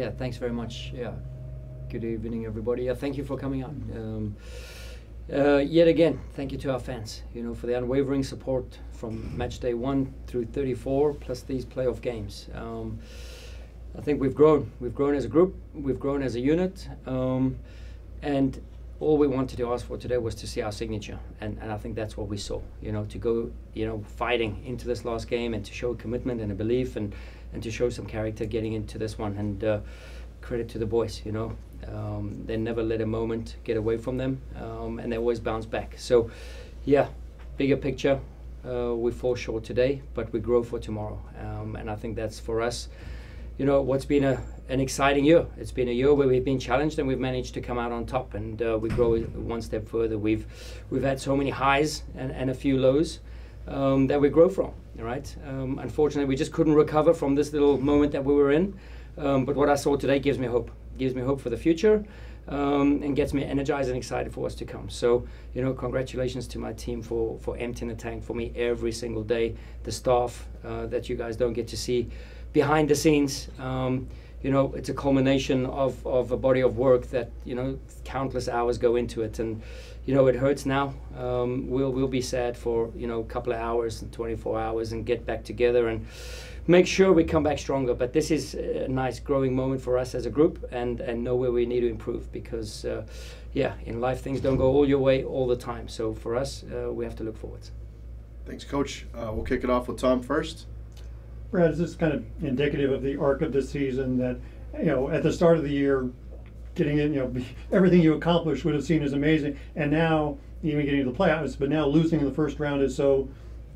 Yeah, thanks very much. Yeah, good evening, everybody. Yeah, thank you for coming on. Yet again, thank you to our fans, for the unwavering support from match day 1 through 34, plus these playoff games. I think we've grown. We've grown as a group. We've grown as a unit. And all we wanted to ask for today was to see our signature. And I think that's what we saw, to go, fighting into this last game and to show commitment and a belief and to show some character getting into this one. And credit to the boys, they never let a moment get away from them, and they always bounce back. So, yeah, bigger picture, we fall short today, but we grow for tomorrow. And I think that's for us, what's been an exciting year. It's been a year where we've been challenged and we've managed to come out on top, and we grow one step further. We've had so many highs and a few lows that we grow from, right? Unfortunately, we just couldn't recover from this little moment that we were in. But what I saw today gives me hope. Gives me hope for the future, and gets me energized and excited for what's to come. So, congratulations to my team for emptying the tank for me every single day. The staff that you guys don't get to see behind the scenes. It's a culmination of a body of work that, countless hours go into it. And, it hurts now. We'll be sad for, a couple of hours and 24 hours and get back together and make sure we come back stronger. But this is a nice growing moment for us as a group, and know where we need to improve, because, in life things don't go all your way all the time. So for us, we have to look forwards. Thanks, Coach. We'll kick it off with Tom first. Brad, is this kind of indicative of the arc of the season that, at the start of the year, getting in, everything you accomplished would have seen as amazing, and now even getting to the playoffs, but now losing in the first round is so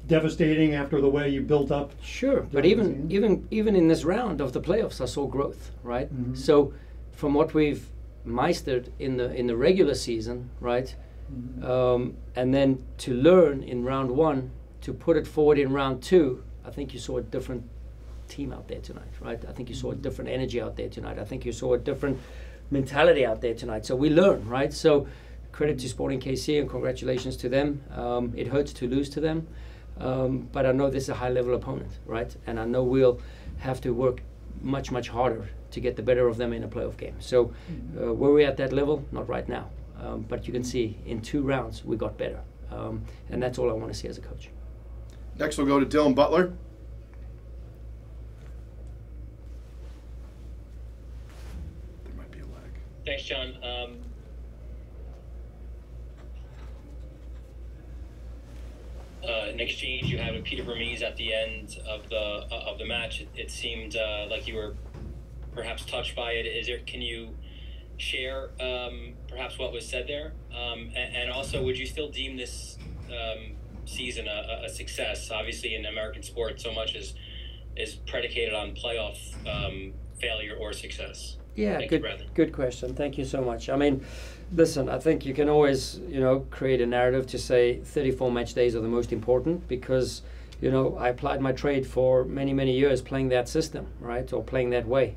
devastating after the way you built up? Sure, but even in this round of the playoffs, I saw growth, right? Mm-hmm. So from what we've mastered in the regular season, right, mm-hmm. And then to learn in round 1 to put it forward in round 2, I think you saw a different team out there tonight, right? I think you saw a different energy out there tonight. I think you saw a different mentality out there tonight. So we learn, right? So credit to Sporting KC and congratulations to them. It hurts to lose to them, but I know this is a high-level opponent, right? And I know we'll have to work much, much harder to get the better of them in a playoff game. So were we at that level? Not right now. But you can see in 2 rounds we got better. And that's all I want to see as a coach. Next we'll go to Dylan Butler. There might be a lag. Thanks, John. In exchange you had with Peter Vermees at the end of the match, it seemed like you were perhaps touched by it. Can you share perhaps what was said there? And also, would you still deem this season a success? Obviously, in American sports, so much is predicated on playoff failure or success. Yeah, good question. Thank you so much. I mean, listen, I think you can always, create a narrative to say 34 match days are the most important, because, I applied my trade for many, many years playing that system, right, or playing that way.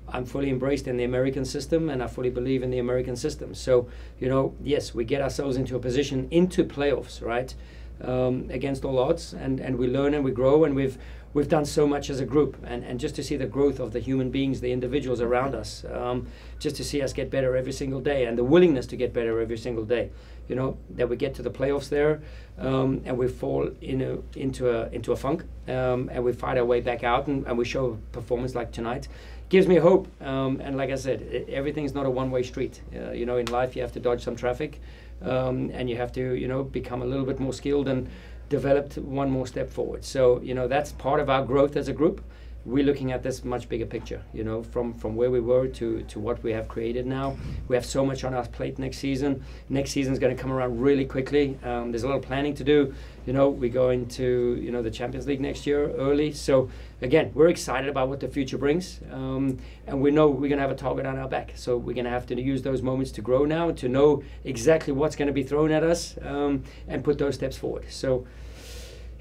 I'm fully embraced in the American system, and I fully believe in the American system. So, yes, we get ourselves into a position into playoffs, right, against all odds, and we learn and we grow, and we've done so much as a group, and just to see the growth of the human beings, the individuals around us, just to see us get better every single day, and the willingness to get better every single day, that we get to the playoffs there, and we fall into a funk, and we fight our way back out, and we show a performance like tonight. Gives me hope, and like I said, everything's not a one-way street. In life you have to dodge some traffic, and you have to become a little bit more skilled and developed one more step forward. So that's part of our growth as a group. We're looking at this much bigger picture, from where we were to what we have created now. We have so much on our plate next season. Next season's going to come around really quickly. There's a lot of planning to do. We go into the Champions League next year early. So again, we're excited about what the future brings, and we know we're going to have a target on our back. So we're going to have to use those moments to grow now, to know exactly what's going to be thrown at us, and put those steps forward. So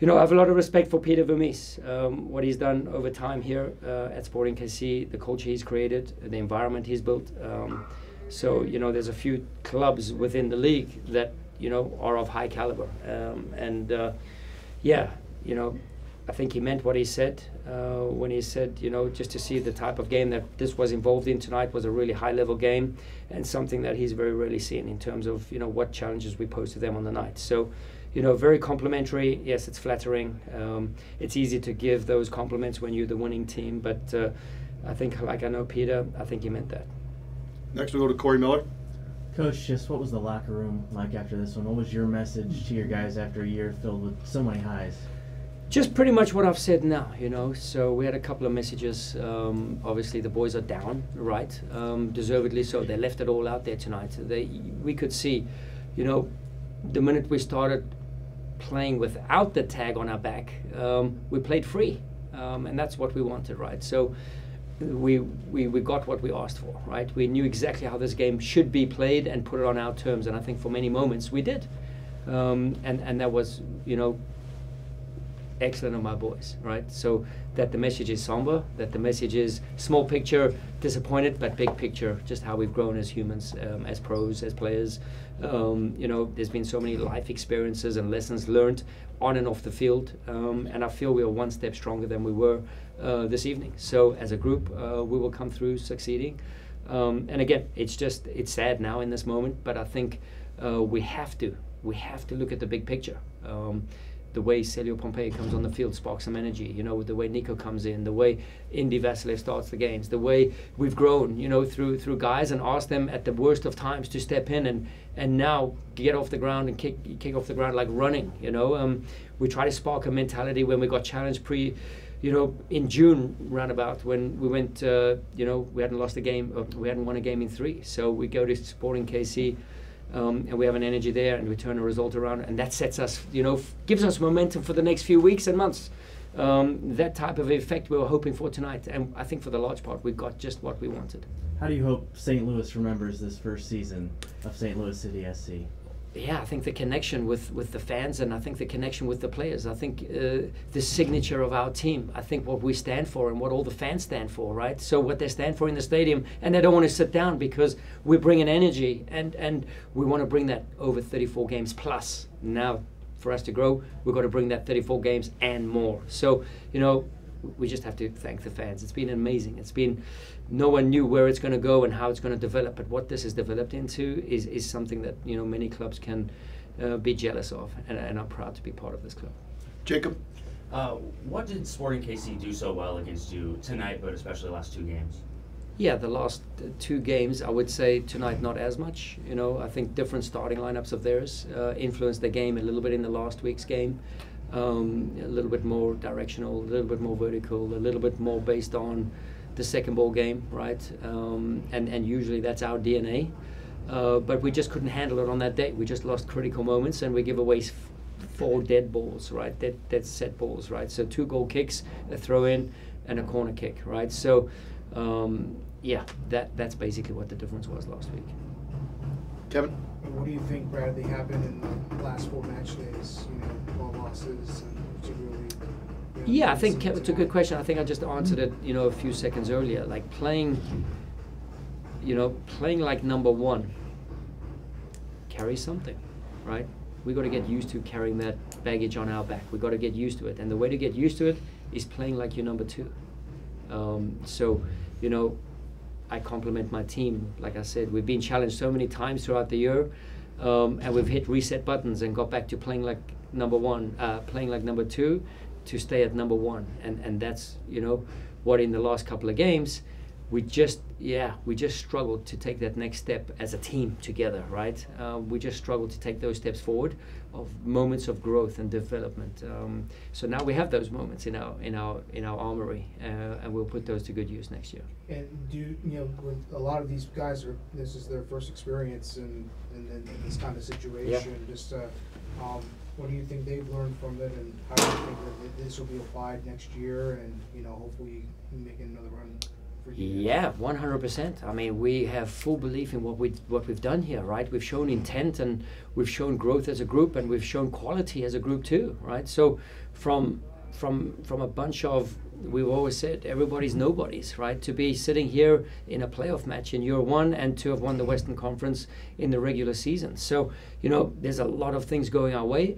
I have a lot of respect for Peter Vermees, what he's done over time here at Sporting KC, the culture he's created, the environment he's built. So there's a few clubs within the league that are of high caliber, I think he meant what he said when he said, just to see the type of game that this was involved in tonight was a really high-level game and something that he's very rarely seen in terms of, what challenges we posed to them on the night. So, very complimentary. Yes, it's flattering. It's easy to give those compliments when you're the winning team, but I think, like I know Peter, I think he meant that. Next we'll go to Corey Miller. Coach, just what was the locker room like after this one? What was your message to your guys after a year filled with so many highs? Just pretty much what I've said now, So we had a couple of messages. Obviously, the boys are down, right? Deservedly so. They left it all out there tonight. We could see, the minute we started playing without the tag on our back, we played free, and that's what we wanted, right? So we got what we asked for, right? We knew exactly how this game should be played and put it on our terms, and I think for many moments we did, and that was, excellent of my boys, right? So that the message is somber, that the message is small picture, disappointed, but big picture, just how we've grown as humans, as pros, as players. There's been so many life experiences and lessons learned on and off the field, and I feel we are one step stronger than we were this evening. So as a group, we will come through succeeding. And again, it's sad now in this moment, but I think we have to look at the big picture. The way Célio Pompeu comes on the field sparks some energy, the way Nico comes in, the way Indy Vasilev starts the games, the way we've grown, through guys and asked them at the worst of times to step in and now get off the ground and kick off the ground like running, We try to spark a mentality when we got challenged in June roundabout when we went, we hadn't lost a game, we hadn't won a game in 3. So we go to Sporting KC, and we have an energy there, and we turn a result around, and that sets us, gives us momentum for the next few weeks and months. That type of effect we were hoping for tonight, and I think for the large part, we got just what we wanted. How do you hope St. Louis remembers this first season of St. Louis City SC? Yeah, I think the connection with the fans, and I think the connection with the players. I think the signature of our team. I think what we stand for and what all the fans stand for, right? So what they stand for in the stadium, and they don't want to sit down because we bring an energy, and we want to bring that over 34 games plus. Now, for us to grow, we've got to bring that 34 games and more. So, we just have to thank the fans. It's been amazing. No one knew where it's going to go and how it's going to develop, but what this has developed into is something that many clubs can be jealous of, and I'm proud to be part of this club. Jacob? What did Sporting KC do so well against you tonight, but especially the last 2 games? Yeah, the last 2 games, I would say tonight not as much. I think different starting lineups of theirs influenced the game a little bit in the last week's game. A little bit more directional, a little bit more vertical, a little bit more based on the second ball game, right? And usually that's our DNA. But we just couldn't handle it on that day. We just lost critical moments, and we give away 4 dead balls, right? Dead set balls, right? So 2 goal kicks, a throw in, and a corner kick, right? So that's basically what the difference was last week. Kevin? What do you think, Bradley, happened in the last 4 match days? 12 losses, and particularly. Yeah, I think it's a good question. I think I just answered it, a few seconds earlier. Like playing like number 1 carries something, right? We got to get used to carrying that baggage on our back. We got to get used to it, and the way to get used to it is playing like you're number 2. I compliment my team. Like I said, we've been challenged so many times throughout the year, and we've hit reset buttons and got back to playing like number 1, playing like number 2, to stay at number 1. And that's what in the last couple of games we just struggled to take that next step as a team together, right? We just struggled to take those steps forward of moments of growth and development. So now we have those moments in our armory, and we'll put those to good use next year. And with a lot of these guys this is their first experience in this kind of situation. Yeah. Just what do you think they've learned from it, and how do you think that this will be applied next year, and hopefully making another run? Yeah, 100%. I mean, we have full belief in what we've done here, right? We've shown intent, and we've shown growth as a group, and we've shown quality as a group too, right? So from a bunch of, we've always said everybody's nobodies, right? To be sitting here in a playoff match in year 1 and to have won the Western Conference in the regular season. So, there's a lot of things going our way.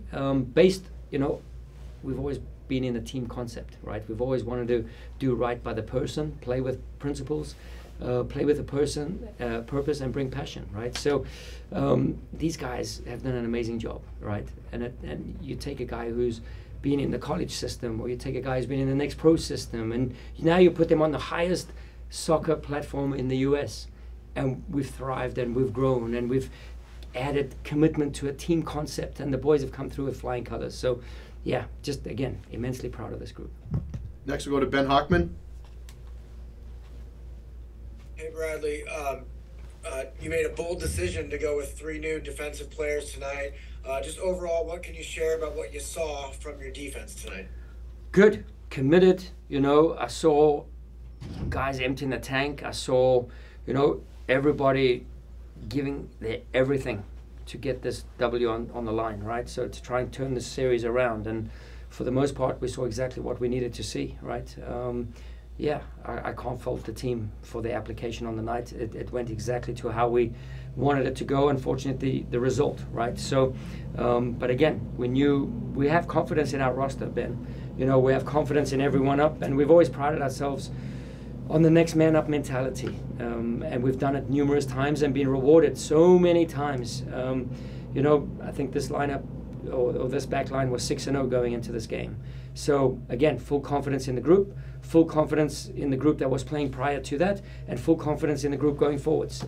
We've always been in a team concept, right? We've always wanted to do right by the person, play with principles, play with the person, purpose, and bring passion, right? So these guys have done an amazing job, right? And you take a guy who's been in the college system, or you take a guy who's been in the next pro system, and now you put them on the highest soccer platform in the US, and we've thrived and we've grown and we've added commitment to a team concept, and the boys have come through with flying colors. So yeah, just again, immensely proud of this group. Next we'll go to Ben Hockman. Hey Bradley, you made a bold decision to go with 3 new defensive players tonight. Just overall, what can you share about what you saw from your defense tonight? Good, committed. I saw guys emptying the tank. I saw, everybody giving their everything to get this W on the line, right? So to try and turn this series around. And for the most part, we saw exactly what we needed to see, right? I can't fault the team for the application on the night. It went exactly to how we wanted it to go. Unfortunately, the result, right? So, but again, we have confidence in our roster, Ben. We have confidence in everyone up, and we've always prided ourselves on the next man up mentality, and we've done it numerous times and been rewarded so many times. I think this lineup or this back line was 6-0 going into this game. So again, full confidence in the group, full confidence in the group that was playing prior to that, and full confidence in the group going forwards.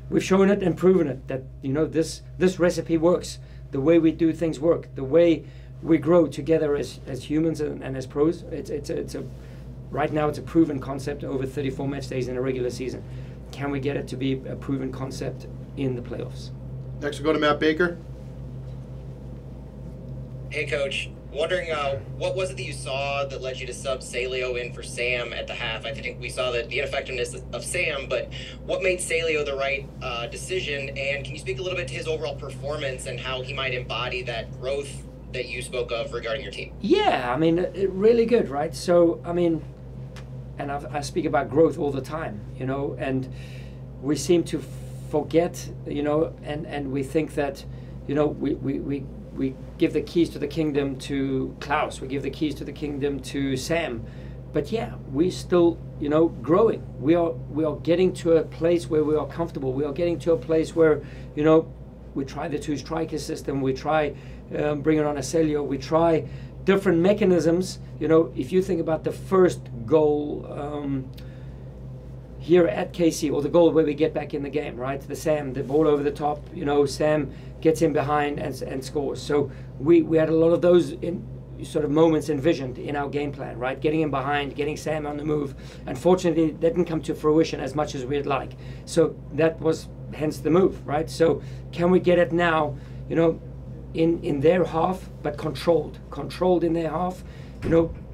We've shown it and proven it that this recipe works. The way we do things work. The way we grow together as humans and as pros. Right now it's a proven concept over 34 match days in a regular season. Can we get it to be a proven concept in the playoffs? Next we'll go to Matt Baker. Hey Coach, wondering what was it that you saw that led you to sub Célio in for Sam at the half? I think we saw the ineffectiveness of Sam, but what made Célio the right decision? And can you speak a little bit to his overall performance and how he might embody that growth that you spoke of regarding your team? Yeah, really good, right? So, and I speak about growth all the time, and we seem to forget, and we think that, we give the keys to the kingdom to Klaus, we give the keys to the kingdom to Sam, but yeah, we still, growing. We are getting to a place where we are comfortable. We are getting to a place where, we try the 2 striker system, we try bringing on a Célio, we try different mechanisms. If you think about the first goal here at KC, or the goal where we get back in the game, right? The ball over the top, Sam gets in behind and scores. So we had a lot of those in sort of moments envisioned in our game plan, right? Getting in behind, getting Sam on the move. Unfortunately, that didn't come to fruition as much as we'd like. So that was hence the move, right? So can we get it now, in their half, but controlled in their half,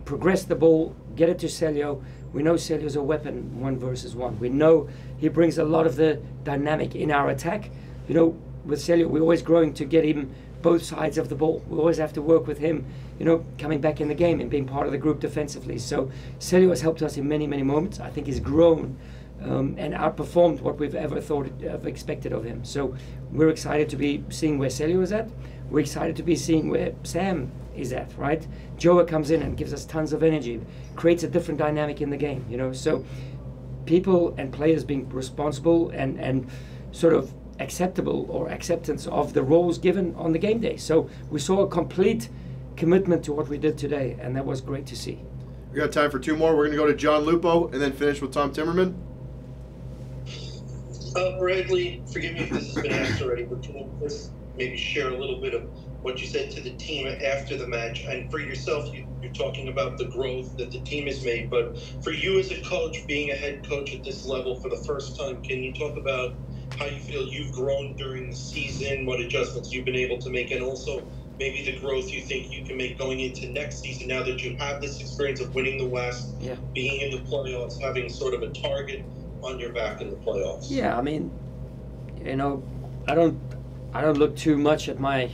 progress the ball, get it to Célio. We know Célio's a weapon 1 versus 1. We know he brings a lot of the dynamic in our attack. With Célio, we're always growing to get him both sides of the ball. We always have to work with him, coming back in the game and being part of the group defensively. So Célio has helped us in many, many moments. I think he's grown and outperformed what we've ever expected of him. So we're excited to be seeing where Célio is at. We're excited to be seeing where Sam is at, right? Joa comes in and gives us tons of energy, creates a different dynamic in the game, So people and players being responsible and sort of acceptable or acceptance of the roles given on the game day. So we saw a complete commitment to what we did today, and that was great to see. We got time for 2 more. We're going to go to John Lupo and then finish with Tom Timmerman. Bradley, forgive me if this has been asked already, but can you just maybe share a little bit of what you said to the team after the match? And for yourself, you're talking about the growth that the team has made, but for you as a coach, being a head coach at this level for the first time, can you talk about how you feel you've grown during the season, what adjustments you've been able to make, and also maybe the growth you think you can make going into next season now that you have this experience of winning the West, being in the playoffs, having sort of a target on your back in the playoffs? Yeah, I don't look too much at my,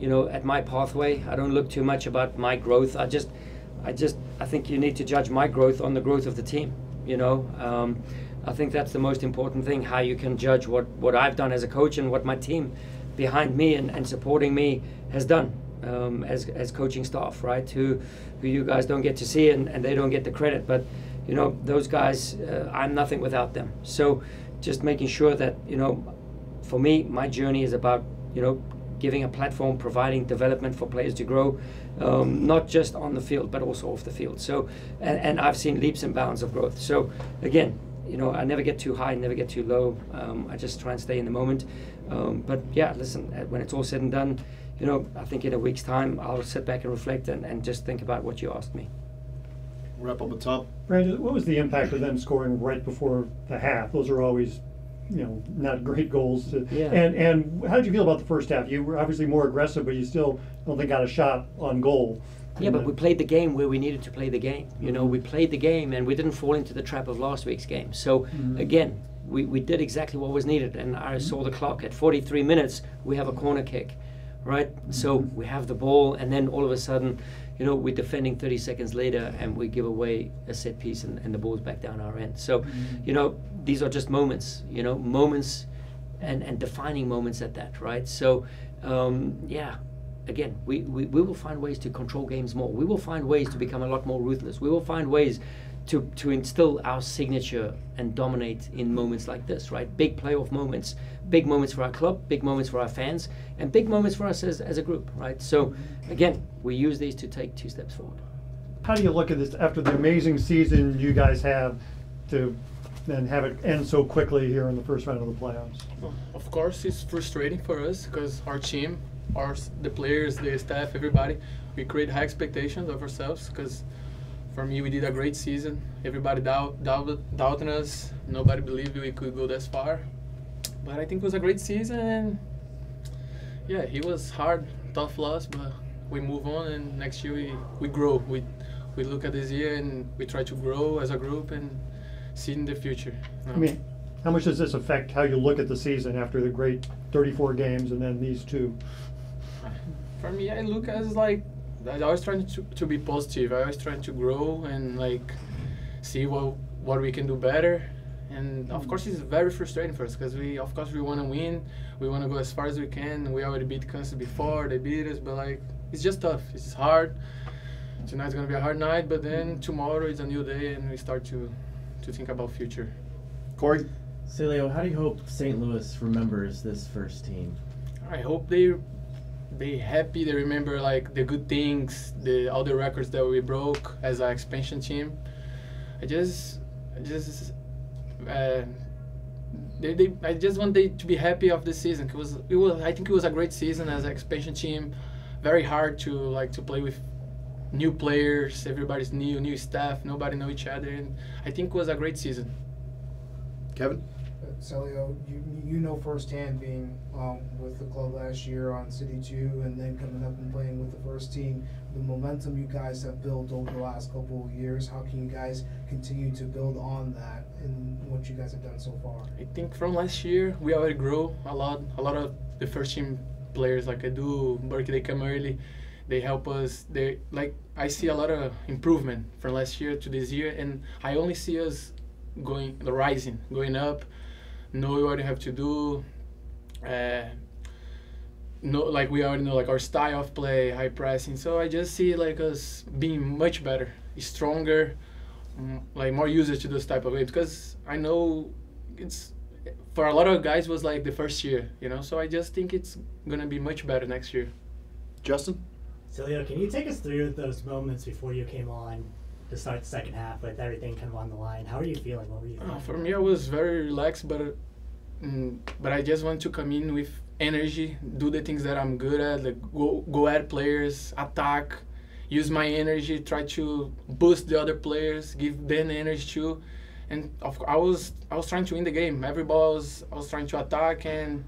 at my pathway. I don't look too much about my growth. I think you need to judge my growth on the growth of the team. I think that's the most important thing, how you can judge what I've done as a coach and what my team behind me and supporting me has done. as coaching staff, right? Who you guys don't get to see and they don't get the credit. But you know, those guys, I'm nothing without them. So just making sure that, you know, for me, my journey is about, you know, giving a platform, providing development for players to grow, not just on the field, but also off the field. So, and I've seen leaps and bounds of growth. So again, you know, I never get too high, never get too low. I just try and stay in the moment. But yeah, listen, when it's all said and done, you know, I think in a week's time, I'll sit back and reflect and just think about what you asked me. Wrap up the top. Brandon, what was the impact of them scoring right before the half? Those are always, you know, not great goals. Yeah. And how did you feel about the first half? You were obviously more aggressive, but you still don't think got a shot on goal. Yeah, but we played the game where we needed to play the game. You know, we played the game and we didn't fall into the trap of last week's game. So again, we did exactly what was needed. And I saw the clock at 43 minutes, we have a corner kick, right? So we have the ball, and then all of a sudden, you know, we're defending 30 seconds later and we give away a set piece and the ball's back down our end. So, you know, these are just moments, you know, moments and defining moments at that, right? So, yeah, again, we will find ways to control games more. We will find ways to become a lot more ruthless. We will find ways to instill our signature and dominate in moments like this, right? Big playoff moments, big moments for our club, big moments for our fans, and big moments for us as a group, right? So again, we use these to take 2 steps forward. How do you look at this after the amazing season you guys have to then have it end so quickly here in the first round of the playoffs? Well, of course, it's frustrating for us because our team, the players, the staff, everybody, we create high expectations of ourselves because for me, we did a great season. Everybody doubted us. Nobody believed we could go this far. But I think it was a great season. And yeah, it was hard, tough loss, but we move on. And next year we grow. We look at this year and we try to grow as a group and see in the future. I mean, how much does this affect how you look at the season after the great 34 games and then these 2? For me, I look as like, I always trying to be positive. I always trying to grow and like see what we can do better. And of course, it's very frustrating for us because we want to win. We want to go as far as we can. We already beat Kansas before; they beat us, but like it's just tough. It's hard. Tonight's gonna be a hard night, but then tomorrow is a new day, and we start to think about future. Corey? Célio, how do you hope St. Louis remembers this first team? I hope they happy. They remember like the good things, all the records that we broke as an expansion team. I just want them to be happy of the season. I think it was a great season as an expansion team. Very hard to play with new players. Everybody's new staff. Nobody know each other, and I think it was a great season. Kevin? Célio, you know firsthand being with the club last year on City 2 and then coming up and playing with the first team, the momentum you guys have built over the last couple of years, how can you guys continue to build on that and what you guys have done so far? I think from last year, we already grew a lot. A lot of the first team players like Edu, Bürki, they come early. They help us. I see a lot of improvement from last year to this year, and I only see us rising, going up. Know what you have to do. Like we already know like our style of play, high pressing. So I just see like us being much better, stronger, like more used to those type of games. Because I know it's for a lot of guys was like the first year, you know. So I just think it's gonna be much better next year. Justin? Célio, can you take us through those moments before you came on to start the second half with everything kind of on the line? How are you feeling? What were you feeling? For me, I was very relaxed, but I just want to come in with energy, do the things that I'm good at, like go at players, attack, use my energy, try to boost the other players, give them energy too. And I was trying to win the game. Every ball I was trying to attack and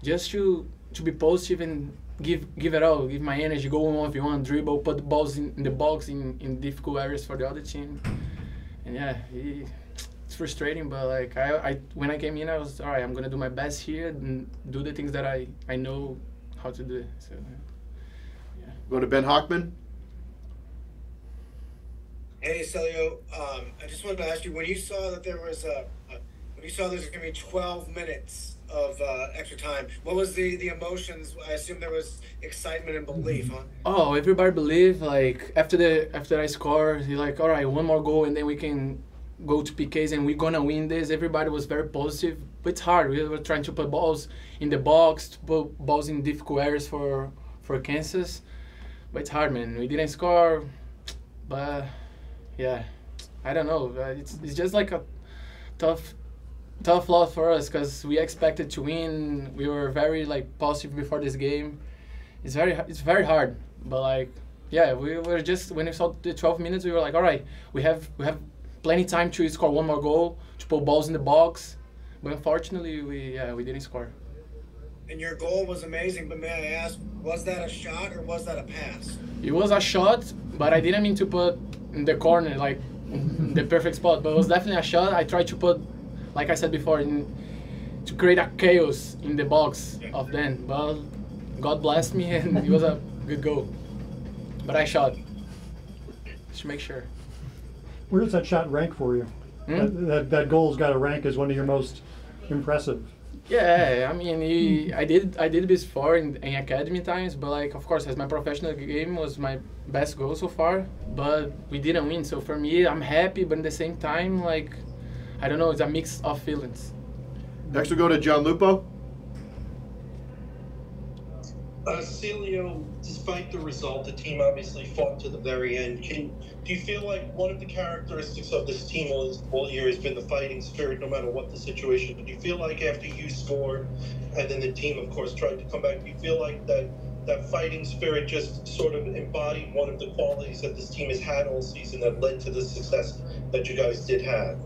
just to be positive and give it all, give my energy, go 1v1, dribble, put the balls in the box in difficult areas for the other team. And yeah, it's frustrating, but like I when I came in, I was all right. I'm gonna do my best here and do the things that I know how to do. So yeah. Go to Ben Hockman. Hey Célio, I just wanted to ask you, when you saw that there was when you saw there's going to be 12 minutes of extra time, what was the emotions? I assume there was excitement and belief, huh? Oh, everybody believe, like after I score, you're like, all right, one more goal and then we can go to PKs and we're gonna win this. Everybody was very positive, but it's hard. We were trying to put balls in the box, to put balls in difficult areas for Kansas, but it's hard, man. We didn't score, but yeah, I don't know. It's just like a tough loss for us because we expected to win. We were very like positive before this game. It's very hard, but like yeah, we were just when we saw the 12 minutes, we were like, all right, we have plenty time to score one more goal, to put balls in the box, but unfortunately we didn't score. And your goal was amazing, but may I ask, was that a shot or was that a pass? It was a shot, but I didn't mean to put in the corner like the perfect spot, but it was definitely a shot. I tried to put, like I said before, to create a chaos in the box of them. But God blessed me and it was a good goal. But I shot. Just to make sure. Where does that shot rank for you? That goal's got to rank as one of your most impressive. Yeah, I mean, I did before in academy times, but like of course as my professional game was my best goal so far, but we didn't win. So for me, I'm happy, but at the same time, like I don't know, it's a mix of feelings. Next we'll go to John Lupo. Célio, despite the result, the team obviously fought to the very end. Do you feel like one of the characteristics of this team all year has been the fighting spirit, no matter what the situation? But do you feel like after you scored, and then the team, of course, tried to come back, do you feel like that fighting spirit just sort of embodied one of the qualities that this team has had all season that led to the success that you guys did have?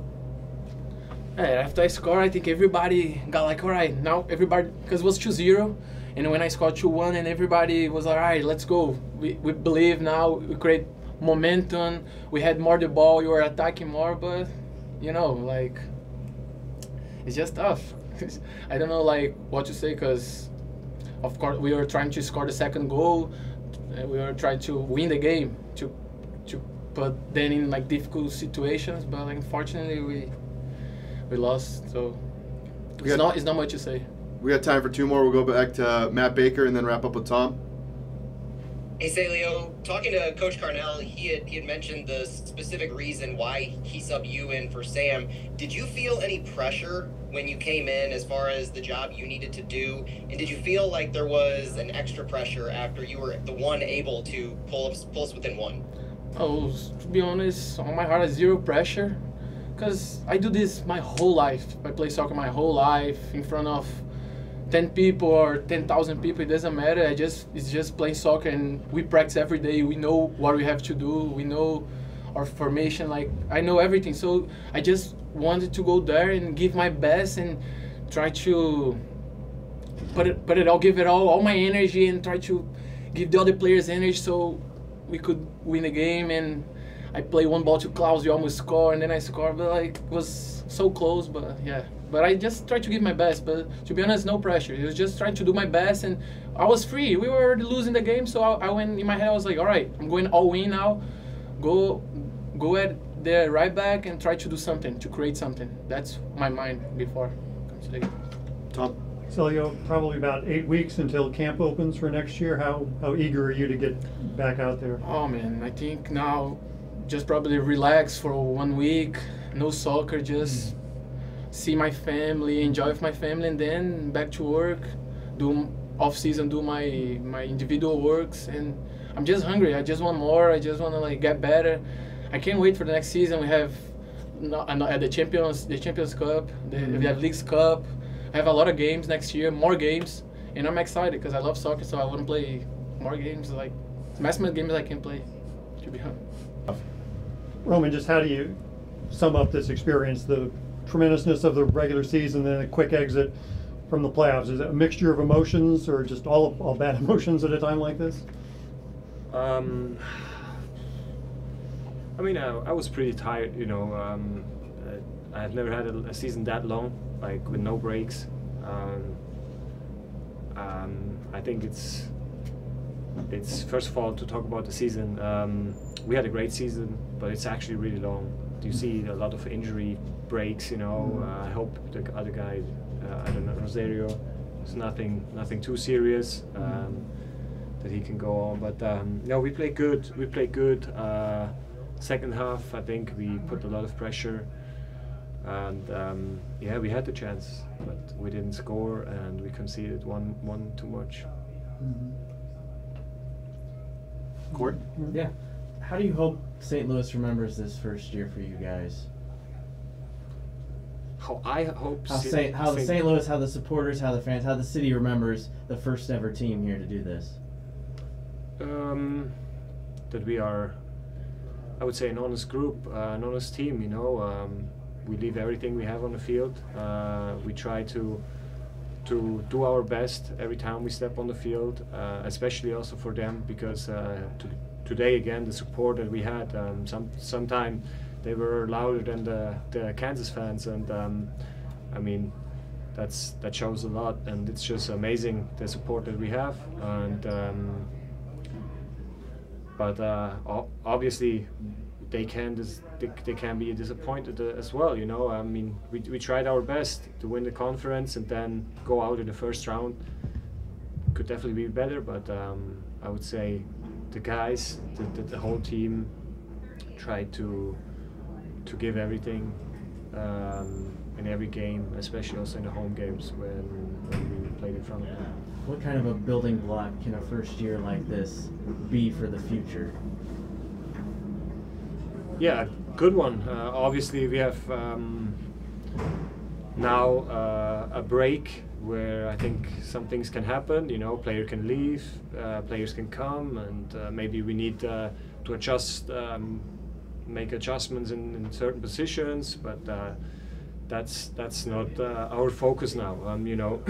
Yeah, after I scored, I think everybody got like, all right, now everybody, because it was 2-0. And when I scored 2-1 and everybody was like, all right, let's go. We believe now, we create momentum, we had more the ball, we were attacking more, but, you know, like, it's just tough. I don't know, like, what to say, because, of course, we were trying to score the second goal, we were trying to win the game, to put them in, like, difficult situations, but, like, unfortunately, we lost, so it's not much to say. We got time for two more. We'll go back to Matt Baker and then wrap up with Tom. Hey, Célio, talking to Coach Carnell, he had mentioned the specific reason why he subbed you in for Sam. Did you feel any pressure when you came in as far as the job you needed to do? And did you feel like there was an extra pressure after you were the one able to pull us within one? Oh, to be honest, on my heart, zero pressure. Because I do this my whole life. I play soccer my whole life in front of 10 people or 10,000 people, it doesn't matter. It's just playing soccer, and we practice every day. We know what we have to do. We know our formation. Like, I know everything. So I just wanted to go there and give my best and try to give it all my energy, and try to give the other players energy so we could win the game. And I play one ball to Klaus, we almost score, and then I score. But like, it was so close, but yeah. But I just tried to give my best, but to be honest, no pressure. It was just trying to do my best, and I was free. We were already losing the game, so I went in my head, I was like, all right, I'm going all in now. Go at the right back and try to do something, to create something. That's my mind before comes to the game. Tom? Célio, probably about 8 weeks until camp opens for next year. How eager are you to get back out there? Oh man, I think now just probably relax for 1 week, no soccer, just see my family, enjoy with my family, and then back to work, do off-season, do my individual works, and I'm just hungry. I just want more. I just want to like get better. I can't wait for the next season. We have at the Champions Cup, we have Leagues Cup. I have a lot of games next year, more games, and I'm excited because I love soccer, so I want to play more games, like maximum games I can play, to be honest. Roman, just how do you sum up this experience, the tremendousness of the regular season and a quick exit from the playoffs? Is it a mixture of emotions or just all bad emotions at a time like this? I mean, I was pretty tired, you know. I had never had a season that long, like with no breaks. I think it's first of all to talk about the season. We had a great season, but it's actually really long. you see a lot of injury breaks. You know, I hope the other guy, I don't know, Célio, it's nothing too serious, that he can go on. But no, we played good. We played good. Second half, I think we put a lot of pressure, and yeah, we had the chance, but we didn't score, and we conceded one too much. Court? Yeah. How do you hope St. Louis remembers this first year for you guys? How I hope How the St. Louis, how the supporters, how the fans, how the city remembers the first ever team here to do this. That we are, I would say, an honest group, an honest team. You know, we leave everything we have on the field. We try to do our best every time we step on the field, especially also for them, because today again the support that we had, sometime they were louder than the Kansas fans, and I mean that shows a lot, and it's just amazing the support that we have. And but obviously they can be disappointed as well. You know, I mean, we tried our best to win the conference and then go out in the first round. Could definitely be better, but I would say the guys, the whole team, tried to give everything in every game, especially also in the home games when we played in front of them. What kind of a building block can a first year like this be for the future? Yeah, good one. Obviously, we have now a break where I think some things can happen. You know, player can leave, players can come, and maybe we need to adjust, make adjustments in certain positions. But that's not our focus now. You know,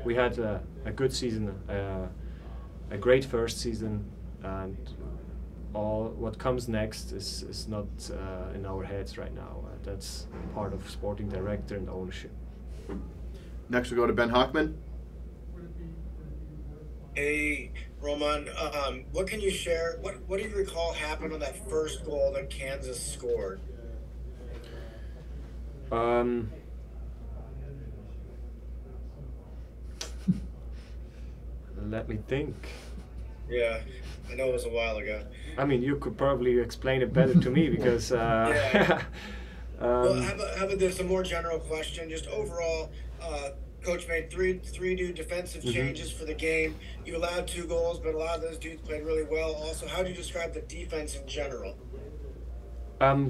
we had a good season, a great first season, and all what comes next is not in our heads right now. That's part of sporting director and ownership. Next we go to Ben Hockman. Hey, Roman, what can you share? What do you recall happened on that first goal that Kansas scored? Let me think. Yeah, I know it was a while ago. I mean, you could probably explain it better to me because. Yeah. Well, how about this? A more general question. Just overall, Coach made three new defensive changes for the game. You allowed 2 goals, but a lot of those dudes played really well. Also, how do you describe the defense in general?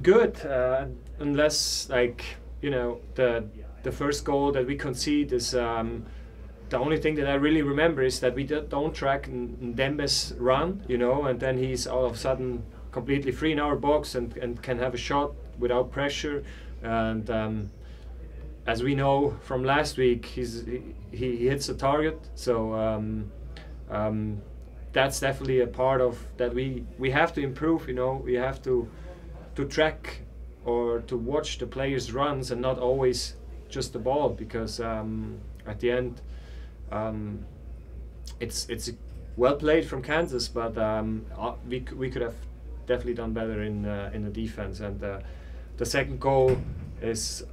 Good, unless you know the first goal that we concede is. The only thing that I really remember is that we don't track Ndembe's run, you know, and then he's all of a sudden completely free in our box and can have a shot without pressure. And as we know from last week, he hits the target. So that's definitely a part of that we have to improve. You know, we have to track or to watch the players' runs and not always just the ball, because at the end. It's well played from Kansas, but we could have definitely done better in the defense. And the second goal is,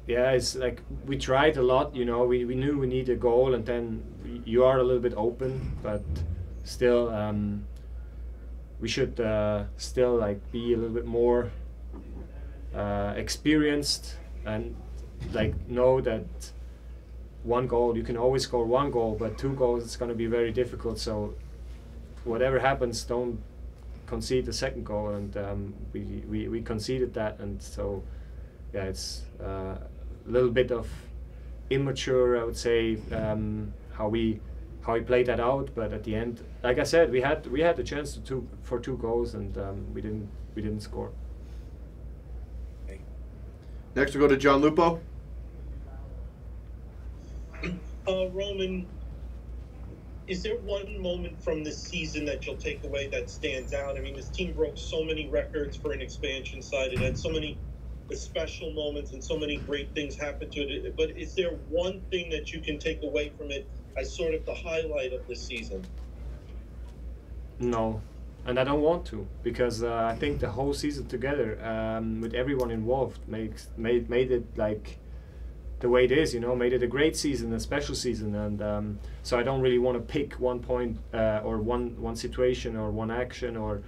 yeah, it's like we tried a lot. You know, we knew we needed a goal, and then you are a little bit open, but still we should still be a little bit more experienced and know that. 1 goal, you can always score 1 goal, but 2 goals, it's going to be very difficult. So whatever happens, don't concede the second goal, and we conceded that, and so yeah, it's a little bit of immature, I would say, how we played that out. But at the end, like I said, we had the chance for 2 goals, and we didn't score. Next we go to John Lupo. Roman, is there one moment from this season that you'll take away that stands out? I mean, this team broke so many records for an expansion side. It had so many special moments and so many great things happened to it. But is there one thing that you can take away from it as sort of the highlight of the season? No, and I don't want to, because I think the whole season together with everyone involved made it like the way it is, you know, made it a great season, a special season, and so I don't really want to pick one point or one situation or one action, or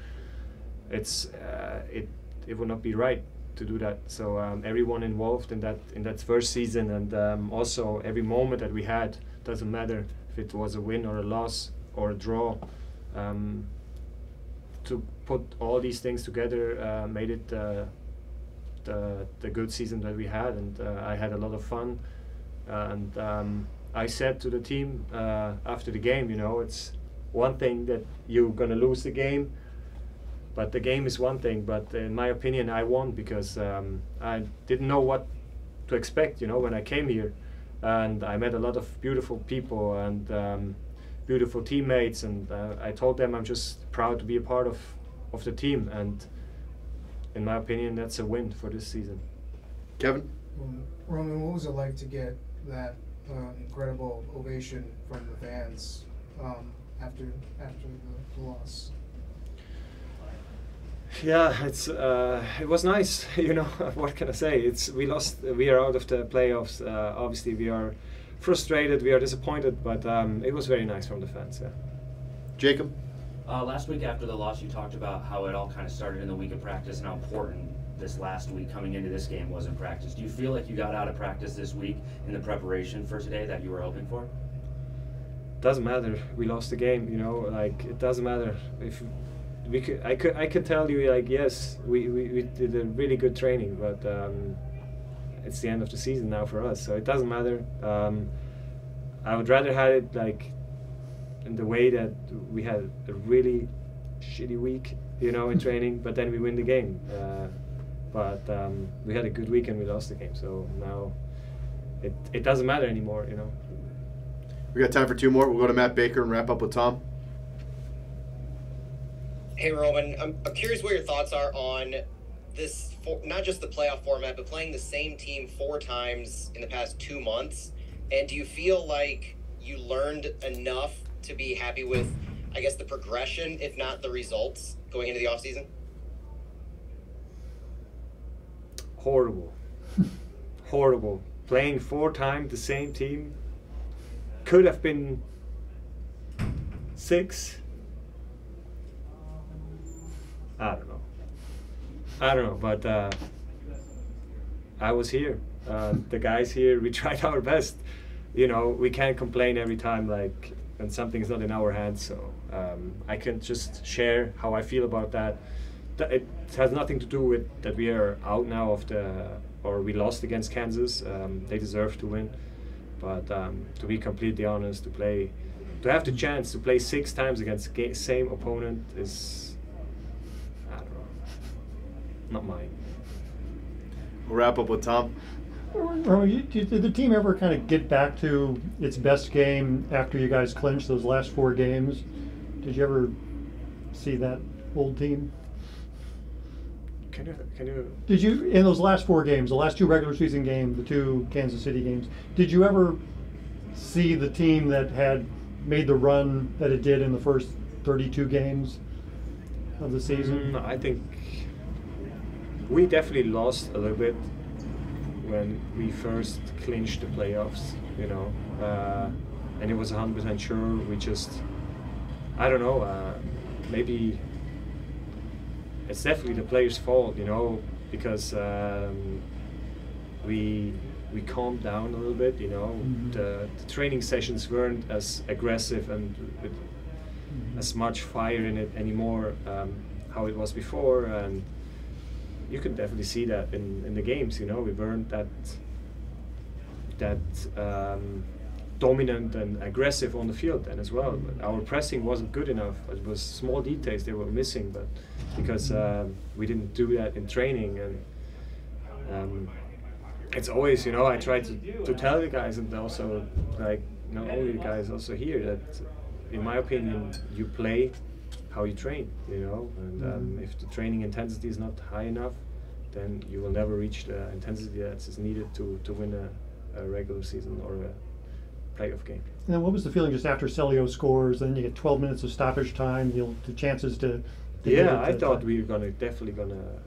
it would not be right to do that. So everyone involved in that first season, and also every moment that we had, doesn't matter if it was a win or a loss or a draw, to put all these things together made it the good season that we had, and I had a lot of fun. And I said to the team after the game, you know, it's one thing that you're gonna lose the game, but the game is one thing. But in my opinion, I won because I didn't know what to expect, you know, when I came here, and I met a lot of beautiful people and beautiful teammates, and I told them I'm just proud to be a part of the team, and in my opinion, that's a win for this season. Kevin? Roman, what was it like to get that incredible ovation from the fans after the loss? Yeah, it was nice. You know, what can I say? We lost. We are out of the playoffs. Obviously, we are frustrated. We are disappointed, but it was very nice from the fans. Yeah. Jacob? Last week after the loss, you talked about how it all kind of started in the week of practice and how important this last week coming into this game was in practice. Do you feel like you got out of practice this week in the preparation for today that you were hoping for? Doesn't matter. We lost the game. You know, like it doesn't matter if we could. I could tell you like yes, we did a really good training, but it's the end of the season now for us, so it doesn't matter. I would rather have it like in the way that we had a really shitty week, you know, in training, but then we win the game. But we had a good week and we lost the game, so now it doesn't matter anymore, you know. We got time for two more. We'll go to Matt Baker and wrap up with Tom. Hey, Roman, I'm curious what your thoughts are on this, not just the playoff format, but playing the same team 4 times in the past 2 months. And do you feel like you learned enough to be happy with, I guess, the progression, if not the results, going into the offseason? Horrible. Horrible. Playing 4 times the same team. Could have been 6. I don't know, but I was here. The guys here, we tried our best. You know, we can't complain every time like when something's not in our hands. So I can just share how I feel about that. It has nothing to do with that we are out now or we lost against Kansas. They deserve to win. But to be completely honest, to have the chance to play 6 times against the same opponent is, I don't know, not mine. We'll wrap up with Tom. Did the team ever kind of get back to its best game after you guys clinched those last 4 games? Did you ever see that old team? Can you? Did you, in those last 4 games, the last 2 regular season games, the 2 Kansas City games, did you ever see the team that had made the run that it did in the first 32 games of the season? I think we definitely lost a little bit when we first clinched the playoffs, you know, and it was 100% sure. We just, I don't know, maybe it's definitely the players' fault, you know, because we calmed down a little bit, you know. The training sessions weren't as aggressive and with as much fire in it anymore how it was before, and you can definitely see that in the games, you know. We weren't that dominant and aggressive on the field then as well. But our pressing wasn't good enough. It was small details they were missing, but because we didn't do that in training, and it's always, you know, I try to tell the guys, and also like not only the guys also here, that in my opinion you play how you train, you know, and if the training intensity is not high enough, then you will never reach the intensity that is needed to win a regular season or a playoff game. And then what was the feeling just after Célio scores, then you get 12 minutes of stoppage time, the chances to Yeah, I thought we were definitely gonna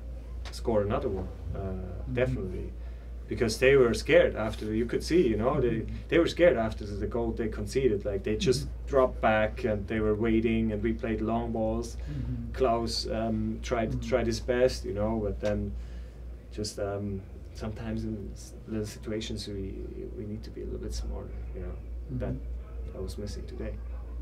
score another one, definitely, because they were scared after. You could see, they were scared after the goal they conceded. Like they just dropped back and they were waiting, and we played long balls. Klaus tried his best, but then just sometimes in little situations we need to be a little bit smarter. That was missing today.